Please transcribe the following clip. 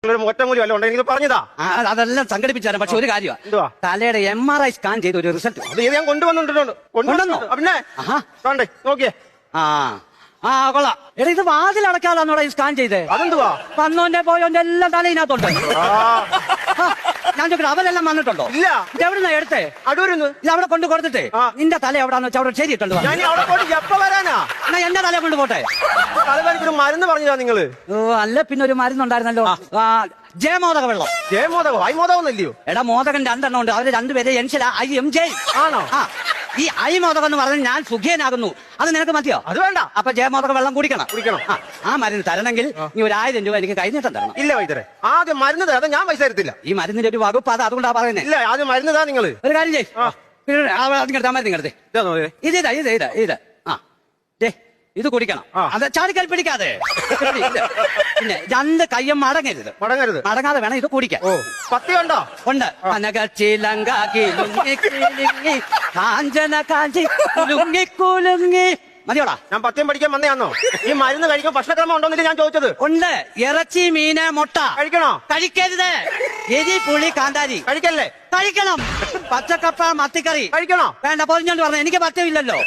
ഒറ്റമൂലി വല്ല ഉണ്ടെങ്കിൽ പറഞ്ഞതാ. അതെല്ലാം സംഘടിപ്പിച്ചു തരാം. പക്ഷെ ഒരു കാര്യം, എന്തുവാ? തലയുടെ MRI സ്കാൻ ചെയ്ത ഒരു റിസൾട്ട് അത് ഇത് ഞാൻ കൊണ്ടുവന്നിട്ടുണ്ട്. കൊണ്ടുവന്നോ? പിന്നെ കണ്ടേ നോക്കിയേ. കൊള്ളാം. എടാ, ഇത് വാതിലടക്കാതാന്നോടാ ഈ സ്കാൻ ചെയ്തേ? അതെന്തുവാ? വന്നോന്റെ പോയോന്റെ എല്ലാം തലയിനകത്തുണ്ട്. ഞാൻ ചോദിക്കട്ടെ, അവരെല്ലാം വന്നിട്ടുണ്ടോ? ഇല്ല. ഇതെവിടുന്നാ എടുത്തേ? അടൂരുന്ന്. ഇല്ല, അവിടെ കൊണ്ട് കൊടുത്തിട്ടേ നിന്റെ തല എവിടാന്ന് വെച്ചാൽ അവിടെ ശരിയിട്ടുണ്ടോ? ഞാൻ അവിടെ പോയിട്ട് എപ്പ വരാനാ? എന്നാ എന്റെ തല കൊണ്ട് പോട്ടെ. തലവേദനയ്ക്കൊരു മരുന്ന് പറഞ്ഞതാ നിങ്ങള്. അല്ല, പിന്നെ ഒരു മരുന്നുണ്ടായിരുന്നല്ലോ, ജയമോദക വെള്ളം. ജയമോദകോ? ഐമോദകമൊന്നല്ലയോ? എടാ, മോദകൻ രണ്ടെണ്ണം ഉണ്ട്. അവര് രണ്ടുപേരെ എൻഷല IMJ ആണോ? ഈ മോദകം എന്ന് പറഞ്ഞാൽ ഞാൻ സുഖിയനാകുന്നു. അത് നിനക്ക് മതിയോ? അത് വേണ്ട. അപ്പൊ ജയമോദക വെള്ളം കുടിക്കണം. ആ മരുന്ന് തരണമെങ്കിൽ നീ ഒരു 1000 രൂപ എനിക്ക് കൈനീട്ടം തരണം. ഇല്ല വൈദ്യരെ, ആദ്യം മരുന്ന് തരാതെ ഞാൻ പൈസ തരത്തില്ല. ഈ മരുന്നിന്റെ ഒരു വകുപ്പ് അതുകൊണ്ടാ പറയുന്നത്. ഇല്ല, ആദ്യം മരുന്ന് താ നിങ്ങള്. ഒരു കാര്യം ചെയ്യ്, മരുന്നിങ്ങടുത്തേ. ഇത് ഇത് കുടിക്കണം. അത് ചാടിക്കൽ പിടിക്കാതെ. പിന്നെ 2 കയ്യും മടങ്ങരുത്. മടങ്ങാതെ വേണം ഇത് കുടിക്കാൻ. പത്തി ഉണ്ടോ? ഉണ്ട്. കാഞ്ചന കാഞ്ചി കുലുങ്ങി. മതിയോടാ? ഞാൻ പത്യം പഠിക്കാൻ വന്നയാന്നോ? ഈ മരുന്ന് കഴിക്കാൻ ഭക്ഷണക്രമം ഉണ്ടോന്നില്ല ഞാൻ ചോദിച്ചത്. ഉണ്ട്. ഇറച്ചി, മീന്, മുട്ട കഴിക്കണോ? കഴിക്കരുത്. എരി, പുളി, കാന്താരി കഴിക്കല്ലേ? കഴിക്കണം. പച്ചക്കപ്പ, മത്തിക്കറി കഴിക്കണോ? വേണ്ട. പൊരിഞ്ഞോണ്ട് പറഞ്ഞു, എനിക്ക് പത്യമില്ലല്ലോ.